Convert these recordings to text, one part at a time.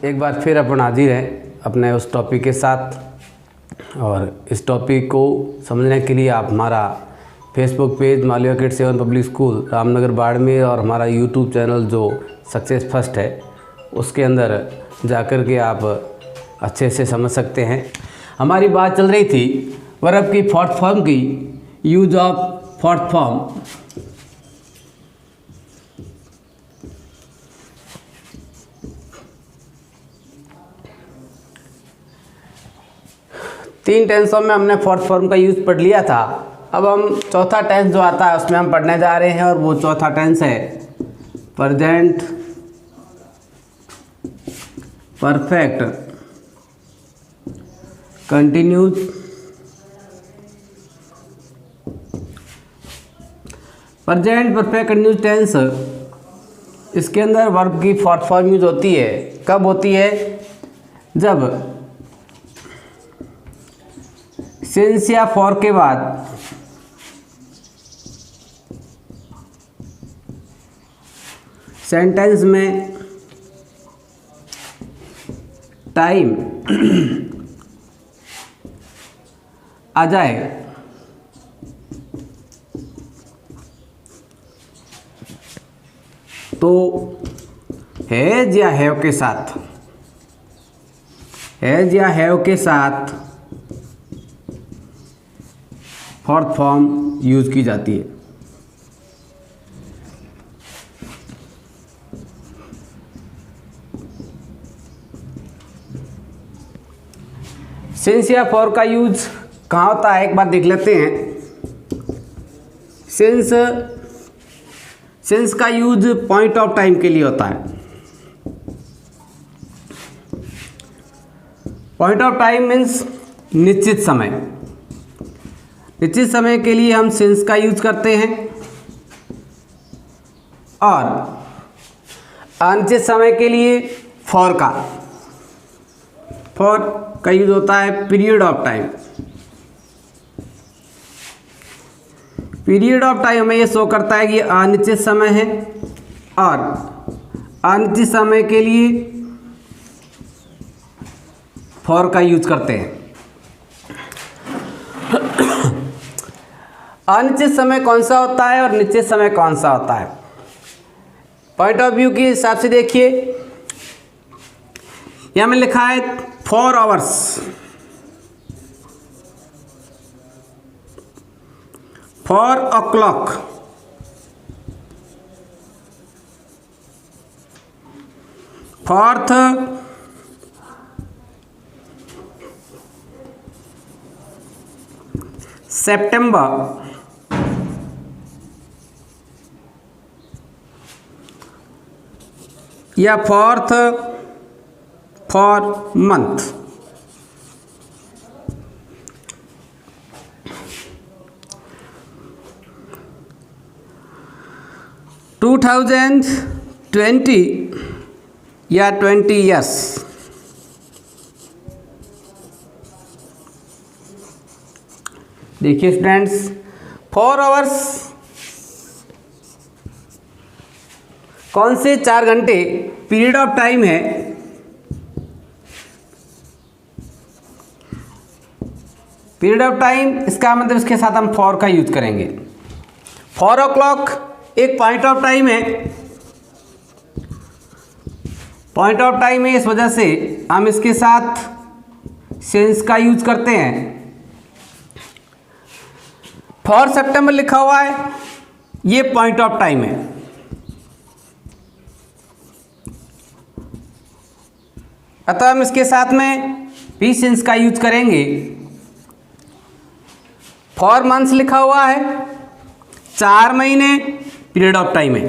एक बार फिर अपन हाजिर हैं अपने उस टॉपिक के साथ। और इस टॉपिक को समझने के लिए आप हमारा Facebook page Malviya kids 7 public school Ramnagar Barmer और हमारा यूट्यूब चैनल जो सक्सेस फर्स्ट है उसके अंदर जाकर के आप अच्छे से समझ सकते हैं। हमारी बात चल रही थी वर्ब की फोर्थ फॉर्म की, यूज ऑफ फोर्थ फॉर्म। तीन टेंसों में हमने फोर्थ फॉर्म का यूज़ पढ़ लिया था। अब हम चौथा टेंस जो आता है उसमें हम पढ़ने जा रहे हैं और वो चौथा टेंस है present perfect continuous. Present perfect continuous tense, इसके अंदर वर्ब की फोर्थ फॉर्म यूज होती है। कब होती है? जब सिंस या फॉर के बाद सेंटेंस में टाइम आ जाए तो हैज या हैव के साथ, हैज या हैव के साथ फोर्थ फॉर्म यूज की जाती है। सिंस या फॉर का यूज कहाँ होता है एक बार देख लेते हैं। सिंस का यूज पॉइंट ऑफ टाइम के लिए होता है। पॉइंट ऑफ टाइम मीन्स निश्चित समय। निश्चित समय के लिए हम सिंस का यूज करते हैं और अनिश्चित समय के लिए फॉर का यूज होता है period of time. Period of time हमें यह शो करता है कि अनिश्चित समय है और अनिश्चित समय के लिए फॉर का यूज करते हैं। अनिश्चित समय कौन सा होता है और निश्चित समय कौन सा होता है? पॉइंट ऑफ व्यू के हिसाब से देखिए, यहां में लिखा है 4 आवर्स। 4 o'clock, 4th September, या 4th for month। टू 2020 या 20 years। देखिए स्टूडेंट्स, 4 आवर्स कौन से 4 घंटे पीरियड ऑफ टाइम है। पीरियड ऑफ टाइम इसका मतलब इसके साथ हम फॉर का यूज करेंगे। 4 o'clock एक पॉइंट ऑफ टाइम है। पॉइंट ऑफ टाइम है, इस वजह से हम इसके साथ सिंस का यूज करते हैं। 4 सितंबर लिखा हुआ है, ये पॉइंट ऑफ टाइम है। अतः हम इसके साथ में भी सिंस का यूज करेंगे। 4 मंथ्स लिखा हुआ है, 4 महीने पीरियड ऑफ टाइम है।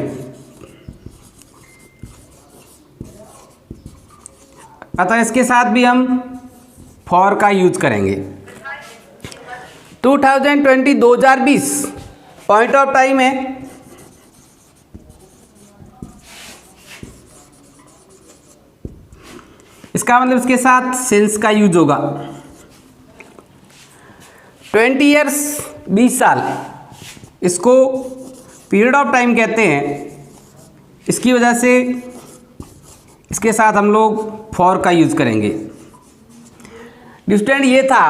अतः इसके साथ भी हम फॉर का यूज करेंगे। 2020 पॉइंट ऑफ टाइम है। इसका मतलब इसके साथ सिंस का यूज होगा। 20 ईयर्स 20 साल, इसको पीरियड ऑफ टाइम कहते हैं। इसकी वजह से इसके साथ हम लोग फॉर का यूज करेंगे। स्टूडेंट ये था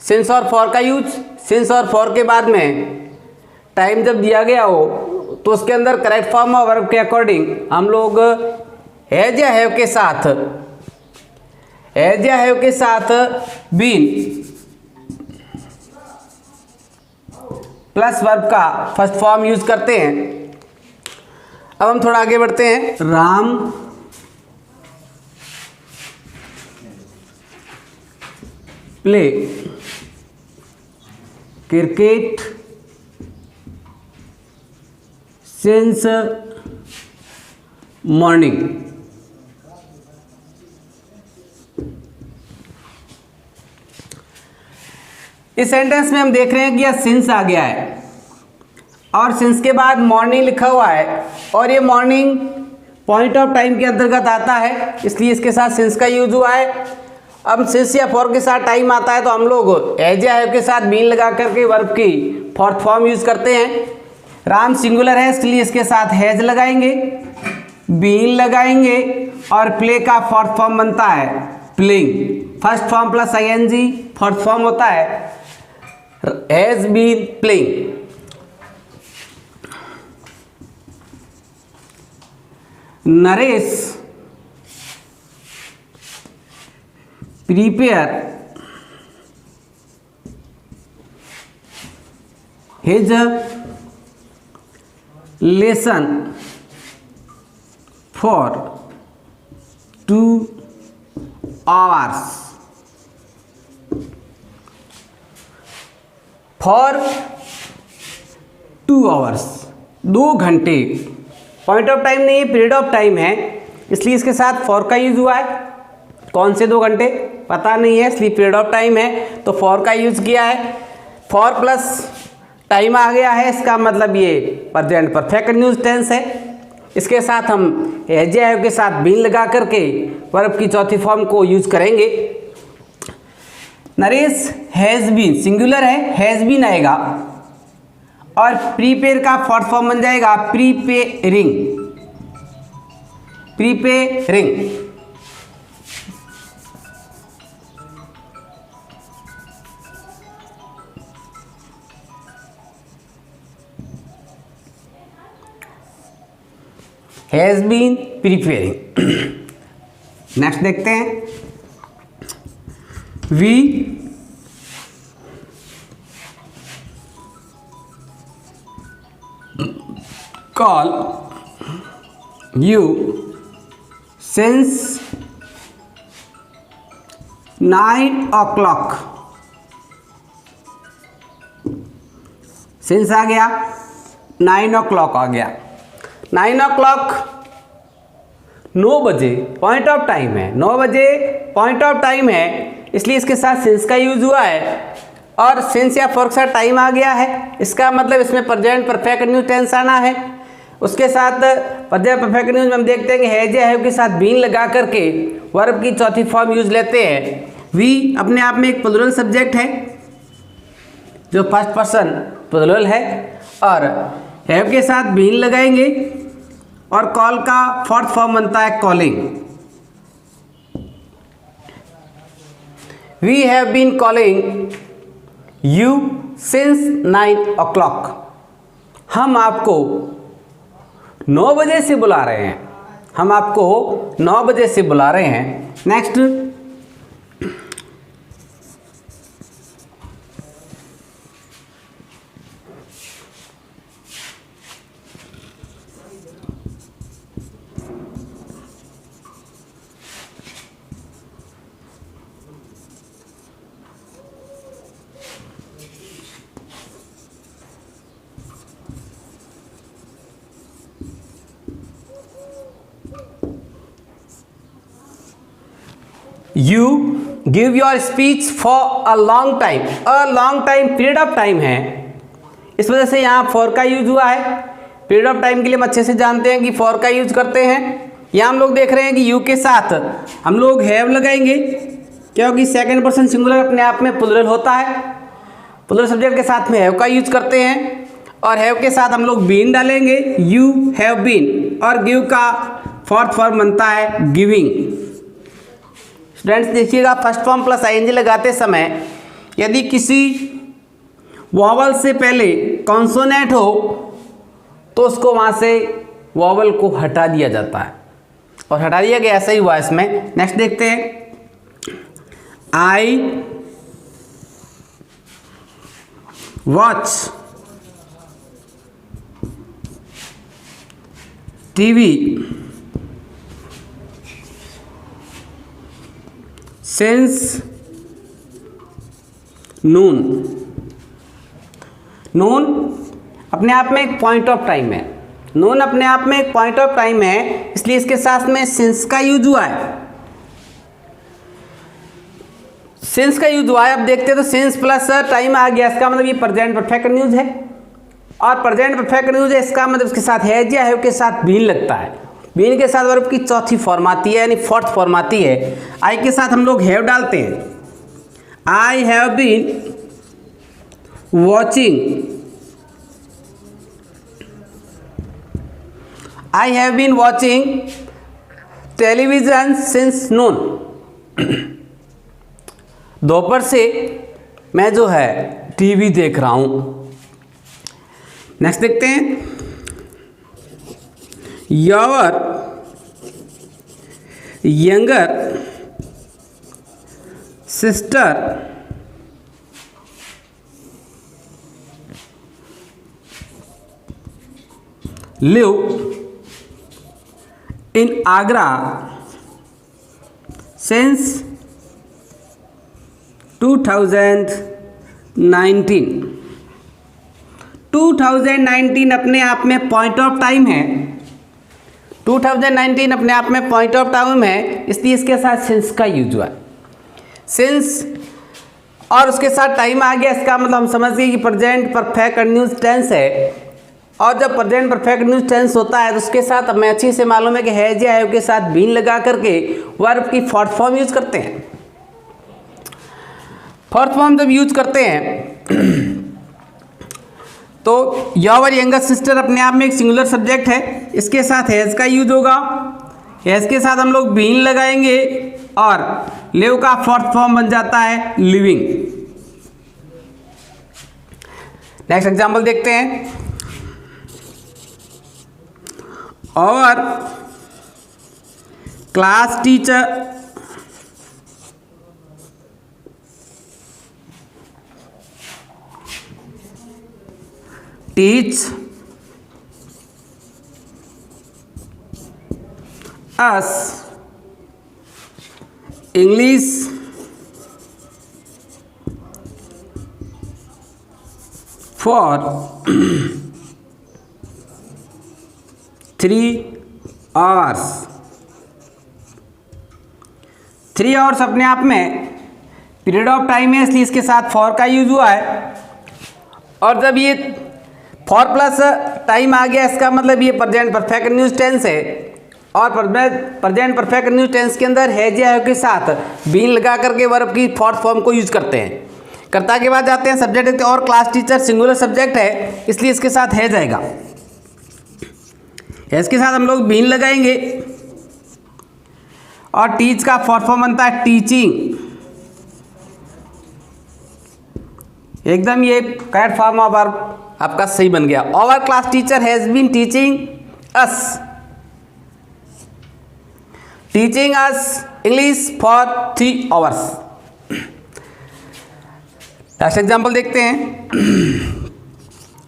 सिंस और फॉर का यूज। सिंस और फॉर के बाद में टाइम जब दिया गया हो तो उसके अंदर करेक्ट फॉर्म ऑफ वर्ब के अकॉर्डिंग हम लोग हैज या हैव के साथ बीन प्लस वर्ब का फर्स्ट फॉर्म यूज करते हैं। अब हम थोड़ा आगे बढ़ते हैं। Ram play cricket since morning. इस सेंटेंस में हम देख रहे हैं कि यह सिंस आ गया है और सिंस के बाद मॉर्निंग लिखा हुआ है और ये मॉर्निंग पॉइंट ऑफ टाइम के अंतर्गत आता है, इसलिए इसके साथ सिंस का यूज हुआ है। अब सिंस या फॉर के साथ टाइम आता है तो हम लोग एज या हैव के साथ बीन लगा करके वर्ब की फोर्थ फॉर्म यूज करते हैं। राम सिंगुलर है इसलिए इसके साथ हैज लगाएंगे, बीन लगाएंगे और प्ले का फोर्थ फॉर्म बनता है playing. First form plus ING fourth form होता है has been playing. Naresh prepare his lesson for 2 hours। For 2 hours 2 घंटे। पॉइंट ऑफ टाइम नहीं है, पीरियड ऑफ टाइम है, इसलिए इसके साथ फॉर का यूज हुआ है। कौन से 2 घंटे पता नहीं है, इसलिए पीरियड ऑफ टाइम है तो फॉर का यूज किया है। फॉर प्लस टाइम आ गया है, इसका मतलब ये प्रेजेंट परफेक्ट कंटिन्यूअस टेंस है। इसके साथ हम हैज या हैव के साथ बीन लगा करके वर्ब की चौथी फॉर्म को यूज करेंगे। नरेश हैज बीन सिंगुलर है, हैज बीन आएगा और प्रीपेयर का फोर्थ फॉर्म बन जाएगा preparing. Has been preparing. Next देखते हैं। We call you since 9 o'clock। Since आ गया, 9 o'clock आ गया। 9 o'clock 9 बजे पॉइंट ऑफ टाइम है, 9 बजे पॉइंट ऑफ टाइम है, इसलिए इसके साथ सिंस का यूज हुआ है और सिंस या फॉर के साथ टाइम आ गया है। इसका मतलब इसमें प्रेजेंट परफेक्ट कंटिन्यूअस टेंस आना है। उसके साथ प्रेजेंट परफेक्ट कंटिन्यूअस में हम देखते हैं कि हैज या हैव के साथ बीन लगा करके वर्ब की चौथी फॉर्म यूज लेते हैं। वी अपने आप में एक प्लूरल सब्जेक्ट है जो फर्स्ट पर्सन प्लूरल है और हैव के साथ बीन लगाएंगे और कॉल का फोर्थ फॉर्म बनता है calling. We have been calling you since 9 o'clock। हम आपको 9 बजे से बुला रहे हैं, हम आपको 9 बजे से बुला रहे हैं। Next, you give your speech for a long time. A long time period of time है, इस वजह से यहाँ फॉर का यूज हुआ है। पीरियड ऑफ टाइम के लिए हम अच्छे से जानते हैं कि फॉर का यूज करते हैं। यहाँ हम लोग देख रहे हैं कि यू के साथ हम लोग हैव लगाएंगे क्योंकि सेकंड पर्सन सिंगुलर अपने आप में प्लूरल होता है। प्लूरल सब्जेक्ट के साथ में हैव का यूज करते हैं और हैव के साथ हम लोग बीन डालेंगे, यू हैव बीन, और गिव का फोर्थ फॉर्म बनता है गिविंग। स्टूडेंट्स देखिएगा, फर्स्ट फॉर्म प्लस आईएनजी लगाते समय यदि किसी वॉवल से पहले कॉन्सोनेंट हो तो उसको वहाँ से वॉवल को हटा दिया जाता है, और हटा दिया गया, ऐसा ही हुआ इसमें। नेक्स्ट देखते हैं, आई वॉच टीवी सिंस नून। नून अपने आप में एक पॉइंट ऑफ टाइम है, नून अपने आप में एक पॉइंट ऑफ टाइम है, इसलिए इसके साथ में सिंस का यूज हुआ है। सिंस का यूज हुआ है, अब देखते हैं तो सिंस प्लस टाइम आ गया, इसका मतलब ये प्रेजेंट परफेक्ट न्यूज है, और प्रेजेंट परफेक्ट न्यूज है, इसका मतलब इसके साथ हैज या हैव के साथ बीन लगता है। बीन के साथ वर्ब की चौथी फॉर्म आती है, यानी फोर्थ फॉर्म आती है। आई के साथ हम लोग हैव डालते हैं, I have been watching, I have been watching television since noon. दोपहर से मैं जो है टीवी देख रहा हूं। नेक्स्ट देखते हैं, your younger sister live in Agra since 2019। 2019 अपने आप में पॉइंट ऑफ टाइम है, 2019 अपने आप में पॉइंट ऑफ टाइम है, इसलिए इसके साथ सिंस का यूज हुआ है। सिंस और उसके साथ टाइम आ गया, इसका मतलब हम समझ गए कि प्रेजेंट परफेक्ट कंटिन्यूअस टेंस है, और जब प्रेजेंट परफेक्ट कंटिन्यूअस टेंस होता है तो उसके साथ हमें अच्छी से मालूम है कि हैज या हैव के साथ बीन लगा करके वर्ब की फोर्थ फॉर्म यूज करते हैं। फोर्थ फॉर्म जब यूज करते हैं तो योर यंगर सिस्टर अपने आप में एक सिंगुलर सब्जेक्ट है, इसके साथ हैज का यूज होगा, हैज के साथ हम लोग बीन लगाएंगे, और लिव का फोर्थ फॉर्म बन जाता है लिविंग। नेक्स्ट एग्जांपल देखते हैं, और class teacher teach us English for 3 hours। 3 hours अपने आप में पीरियड ऑफ टाइम है, इसलिए इसके साथ फॉर का यूज हुआ है, और जब ये फॉर प्लस टाइम आ गया, इसका मतलब ये प्रेजेंट परफेक्ट कंटिन्यूअस टेंस है, और प्रेजेंट परफेक्ट कंटिन्यूअस टेंस के अंदर हैज या हैव के साथ बीन लगा करके वर्ब की फोर्थ फॉर्म को यूज करते हैं। कर्ता के बाद जाते हैं सब्जेक्ट देखते हैं, और क्लास टीचर सिंगुलर सब्जेक्ट है, इसलिए इसके साथ हैज आएगा। हैज के साथ हम लोग बीन लगाएंगे, और टीच का फोर्थ फॉर्म बनता है टीचिंग। एकदम ये करेक्ट फॉर्म ऑफ वर्ब आपका सही बन गया। Our class teacher has been teaching us English for 3 hours। Next example देखते हैं,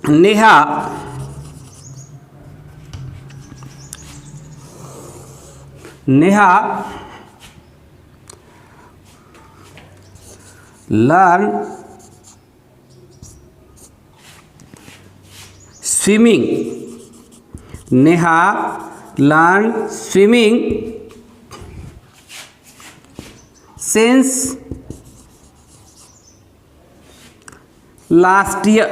Neha learn swimming. Neha learn swimming since last year.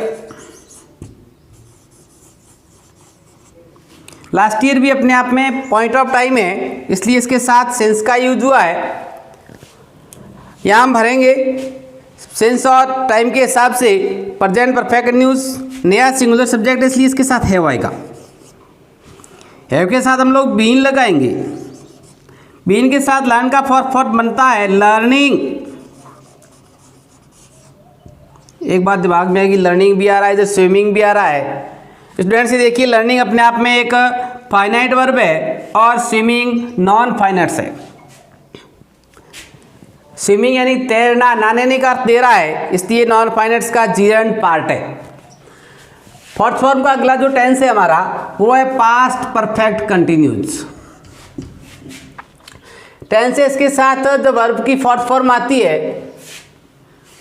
Last year भी अपने आप में पॉइंट ऑफ टाइम है, इसलिए इसके साथ सिंस का यूज हुआ है। यहाँ हम भरेंगे सिंस और टाइम के हिसाब से प्रेजेंट परफेक्ट कंटिन्यूअस, नया सिंगुलर सब्जेक्ट, इसलिए इसके साथ हैव आएगा। हैव के साथ हम लोग बीन लगाएंगे। बीन के साथ लर्न का फॉर्म बनता है लर्निंग। एक बात दिमाग में आएगी, लर्निंग भी आ रहा है इधर स्विमिंग भी आ रहा है। स्टूडेंट्स देखिए, लर्निंग अपने आप में एक फाइनाइट वर्ब है और स्विमिंग नॉन फाइनाइट है। स्विमिंग यानी तैरना, नहाने का अर्थ दे रहा है, इसलिए नॉन फाइनाइट्स का जीरंड पार्ट है। फोर्थ फॉर्म का अगला जो टेंस है हमारा वो है पास्ट परफेक्ट कंटिन्यूस टेंस है। इसके साथ जब वर्ब की फोर्थ फॉर्म आती है,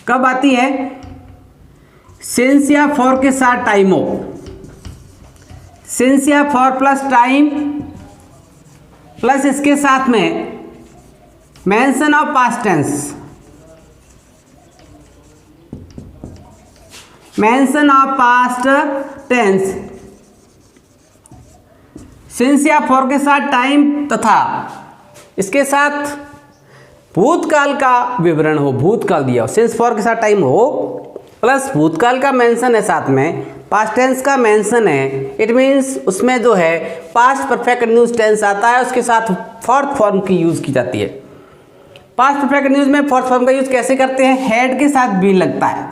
कब आती है? सिंस या फॉर के साथ टाइम हो। सिंस या फॉर प्लस टाइम प्लस इसके साथ में mention of past tense, mention of past tense. Since या फॉर के साथ टाइम तथा इसके साथ भूतकाल का विवरण हो, भूतकाल दिया हो। सिंस फॉर के साथ टाइम हो प्लस भूतकाल का मेंशन है, साथ में पास्ट टेंस का मेंशन है। इट मीन्स उसमें जो है पास्ट परफेक्ट कंटिन्यूअस टेंस आता है, उसके साथ फोर्थ फॉर्म की यूज की जाती है। पास्ट परफेक्ट कंटिन्यूअस में फोर्थ फॉर्म का यूज कैसे करते हैं? हैड के साथ बीन लगता है,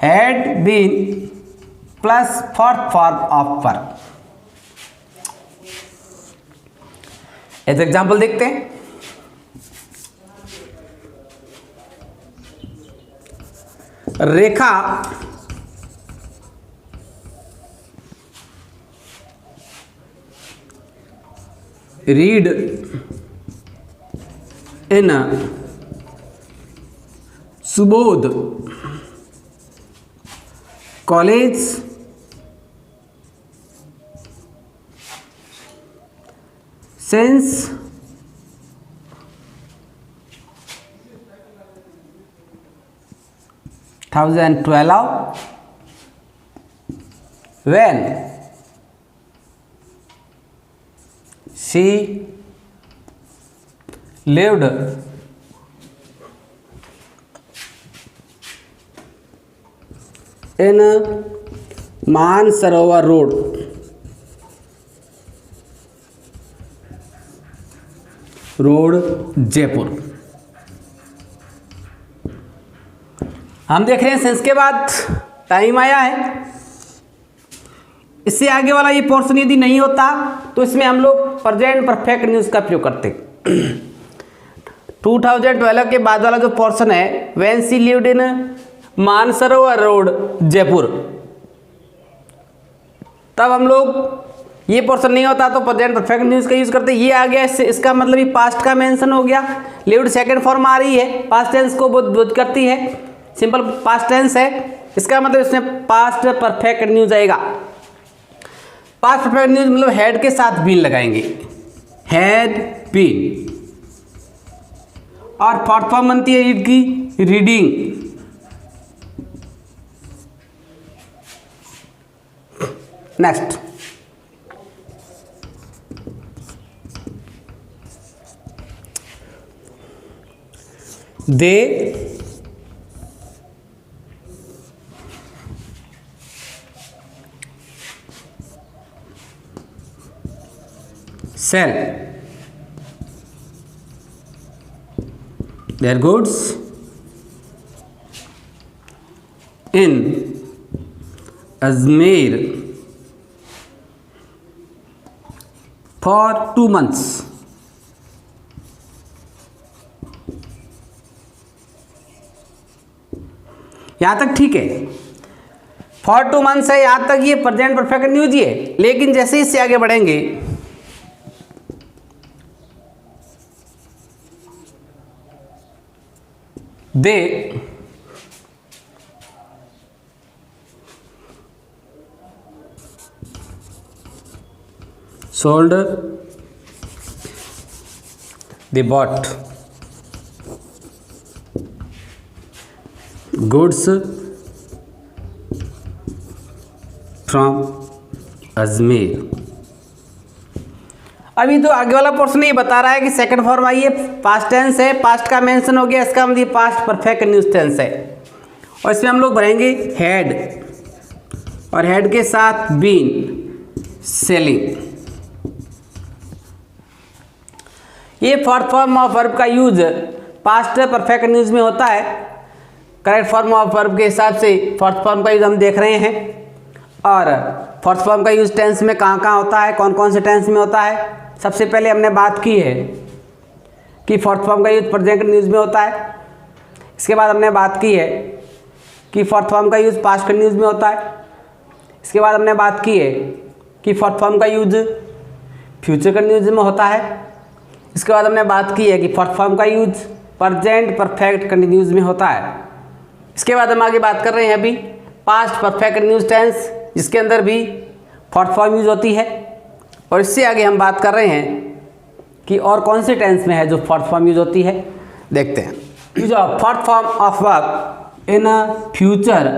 had been plus fourth form of verb. एक एग्जांपल देखते हैं। Rekha read in Subodh college since when she lived in Mansarovar road. Jaipur. हम देख रहे हैं सेंस के बाद टाइम आया है। इससे आगे वाला ये पोर्शन यदि नहीं होता तो इसमें हम लोग प्रेजेंट परफेक्ट न्यूज़ का प्रयोग करते। 2012 के बाद वाला जो पोर्शन है when she lived in Mansarovar road Jaipur, तब हम लोग ये पोर्शन नहीं होता तो प्रेजेंट परफेक्ट न्यूज़ का यूज करते। ये आ गया, इसका मतलब ये पास्ट का मेंशन हो गया। लिव्ड सेकंड फॉर्म आ रही है, पास्ट टेंस को बोध करती है, सिंपल पास्ट टेंस है, इसका मतलब इसमें पास्ट परफेक्ट न्यूज़ आएगा। पास्ट परफेक्ट न्यूज़ मतलब हैड के साथ बीन लगाएंगे, हैड बीन। और फोर्थ फॉर्म बनती है रीड की, reading. Next, they sell their goods in Ajmer for 2 months। यहां तक ठीक है, फॉर 2 मंथ्स है, यहां तक ये प्रेजेंट परफेक्ट न्यूज ही है। लेकिन जैसे इससे आगे बढ़ेंगे दे sold, they bought goods from Ajmer. अभी तो आगे वाला पोर्शन ये बता रहा है कि सेकंड फॉर्म आई है, पास्ट टेंस है, पास्ट का मेंशन हो गया, इसका मतलब पास्ट परफेक्ट न्यूज़ टेंस है। और इसमें हम लोग भरेंगे हैड, और हैड के साथ बीन, सेलिंग। ये फोर्थ फॉर्म ऑफ वर्ब का यूज पास्ट परफेक्ट कंटिन्यूअस में होता है। करेक्ट फॉर्म ऑफ वर्ब के हिसाब से फोर्थ फॉर्म का यूज हम देख रहे हैं। और फोर्थ फॉर्म का यूज टेंस में कहाँ कहाँ होता है, कौन कौन से टेंस में होता है। सबसे पहले हमने बात की है कि फोर्थ फॉर्म का यूज प्रेजेंट कंटिन्यूअस में होता है। इसके बाद हमने बात की है कि फोर्थ फॉर्म का यूज पास्ट कंटिन्यूअस में होता है। इसके बाद हमने बात की है कि फोर्थ फॉर्म का यूज फ्यूचर कंटिन्यूअस में होता है। इसके बाद हमने बात की है कि फोर्थ फॉर्म का यूज प्रेजेंट परफेक्ट कंटिन्यूअस में होता है। इसके बाद हम आगे बात कर रहे हैं अभी पास्ट परफेक्ट कंटिन्यूअस टेंस, जिसके अंदर भी फोर्थ फॉर्म यूज होती है। और इससे आगे हम बात कर रहे हैं कि और कौन से टेंस में है जो फोर्थ फॉर्म यूज होती है। देखते हैं। Use of fourth form of verb in a future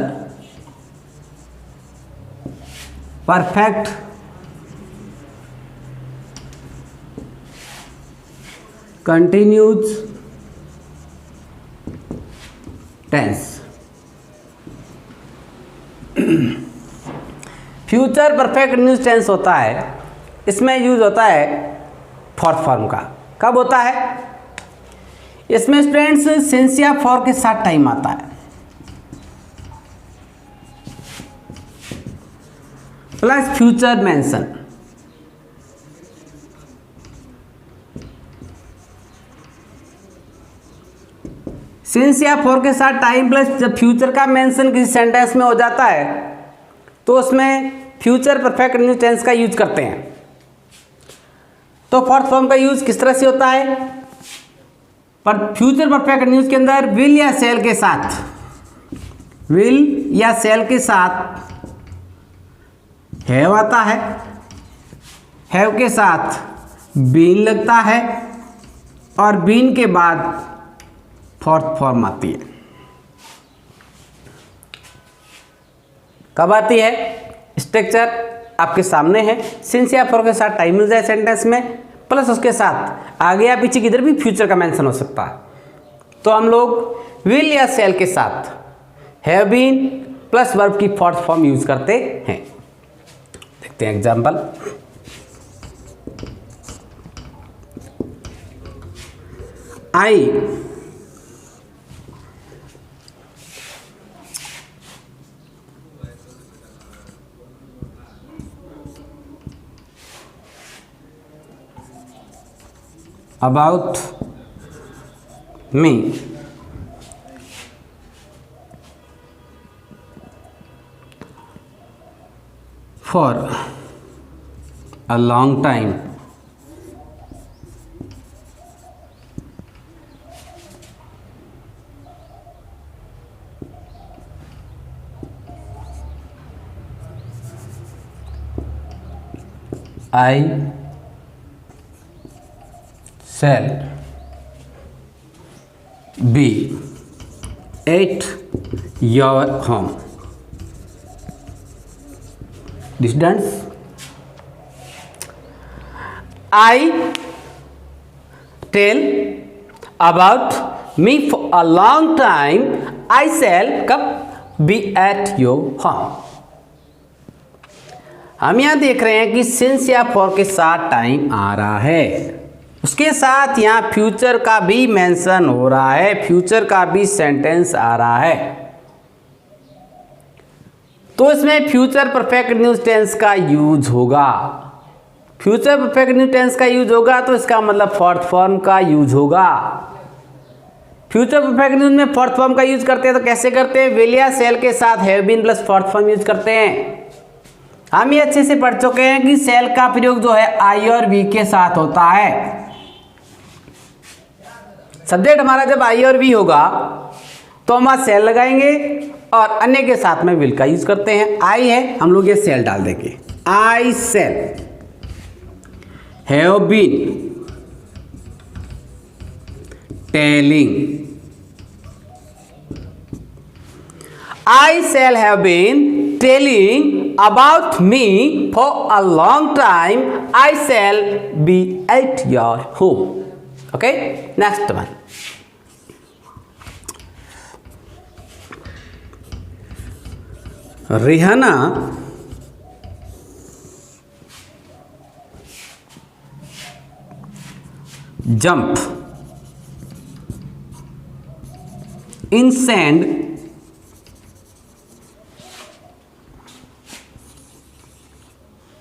perfect continuous tense. Future perfect continuous tense होता है, इसमें यूज होता है फोर्थ फॉर्म का। कब होता है? इसमें स्टूडेंट्स सिंस या फॉर के साथ टाइम आता है, प्लस फ्यूचर मेंशन। सिंस या फॉर के साथ टाइम प्लस जब फ्यूचर का मेंशन किसी सेंटेंस में हो जाता है तो उसमें फ्यूचर परफेक्ट कंटिन्यूअस टेंस का यूज करते हैं। तो फोर्थ फॉर्म का यूज किस तरह से होता है? पर फ्यूचर परफेक्ट कंटिन्यूअस के अंदर विल या सेल के साथ, विल या सेल के साथ हैव आता है, हैव के साथ बीन लगता है और बीन के बाद फोर्थ फॉर्म आती है। कब आती है? स्ट्रक्चर आपके सामने है। सिंस या फॉर के साथ टाइम मिल जाए सेंटेंस में, प्लस उसके साथ आगे या पीछे किधर भी फ्यूचर का मेंशन हो सकता है। तो हम लोग विल या सेल के साथ हैव बीन प्लस वर्ब की फोर्थ फॉर्म यूज करते हैं। देखते हैं example. I about me for a long time. I shall be at your home. Distance. I tell about me for a long time. I shall be at your home. हम यहाँ देख रहे हैं कि सिंस या फॉर के साथ time आ रहा है, उसके साथ यहाँ फ्यूचर का भी मेंशन हो रहा है, फ्यूचर का भी सेंटेंस आ रहा है। तो इसमें फ्यूचर परफेक्ट कंटिन्यूअस टेंस का यूज होगा। फ्यूचर परफेक्ट कंटिन्यूअस टेंस का यूज होगा तो इसका मतलब फोर्थ फॉर्म का यूज होगा। फ्यूचर परफेक्ट कंटिन्यूअस में फोर्थ फॉर्म का यूज करते हैं तो कैसे करते हैं? विल या सेल के साथ have been plus fourth form use करते हैं। हम ये अच्छे से पढ़ चुके हैं कि सेल का प्रयोग जो है आई और वी के साथ होता है। सब्जेक्ट हमारा जब आई और वी होगा तो हम वहां सेल लगाएंगे और अन्य के साथ में विल का यूज करते हैं। आई है, हम लोग ये सेल डाल देंगे। I shall have been telling, I shall have been telling about me for a long time. I shall be at your home. Okay, next one. Rihanna jump, in sand,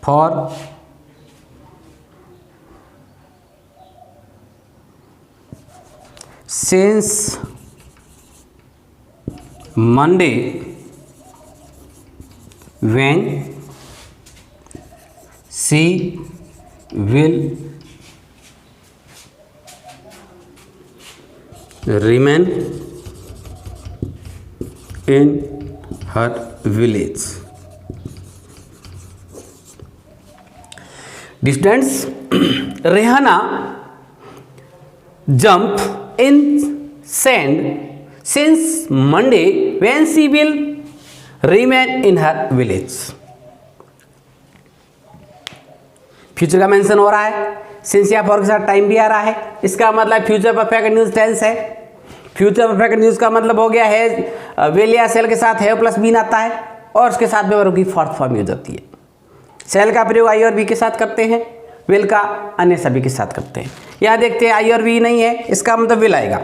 for since Monday when she will remain in her village. Students, Rihanna jump in sand since Monday when she will remain in her village. Future का mention हो रहा है, since या for के साथ time भी आ रहा है, इसका मतलब फ्यूचर परफेक्ट न्यूज टेंस है। फ्यूचर परफेक्ट न्यूज का मतलब हो गया है विल या सेल के साथ है प्लस बीन आता है और उसके साथ में वर्ब की फोर्थ फॉर्म यूज होती है। सेल का प्रयोग आई और बी के साथ करते हैं, विल का अन्य सभी के साथ करते हैं। यहाँ देखते हैं आई और बी नहीं है, इसका मतलब विल आएगा।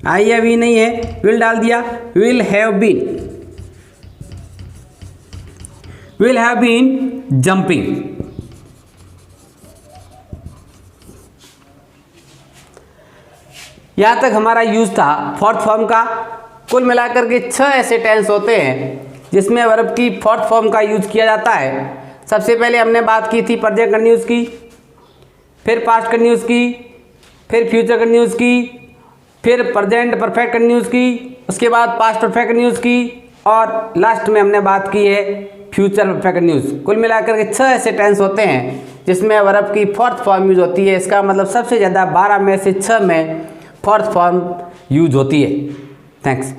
आई या बी नहीं है, विल डाल दिया, will have been, will have been jumping. यहां तक हमारा यूज था फोर्थ फॉर्म का। कुल मिलाकर के 6 ऐसे टेंस होते हैं जिसमें वर्ब की फोर्थ फॉर्म का यूज किया जाता है। सबसे पहले हमने बात की थी प्रेजेंट कंटिन्यूअस की, फिर पास्ट कंटिन्यूअस की, फिर फ्यूचर कंटिन्यूअस की, फिर प्रेजेंट परफेक्ट कंटिन्यूअस की, उसके बाद पास्ट परफेक्ट कंटिन्यूअस की और लास्ट में हमने बात की है फ्यूचर परफेक्ट कंटिन्यूअस। कुल मिलाकर के 6 ऐसे टेंस होते हैं जिसमें वर्ब की फोर्थ फॉर्म यूज होती है। इसका मतलब सबसे ज़्यादा 12 में से 6 में फोर्थ फॉर्म यूज होती है। थैंक्स।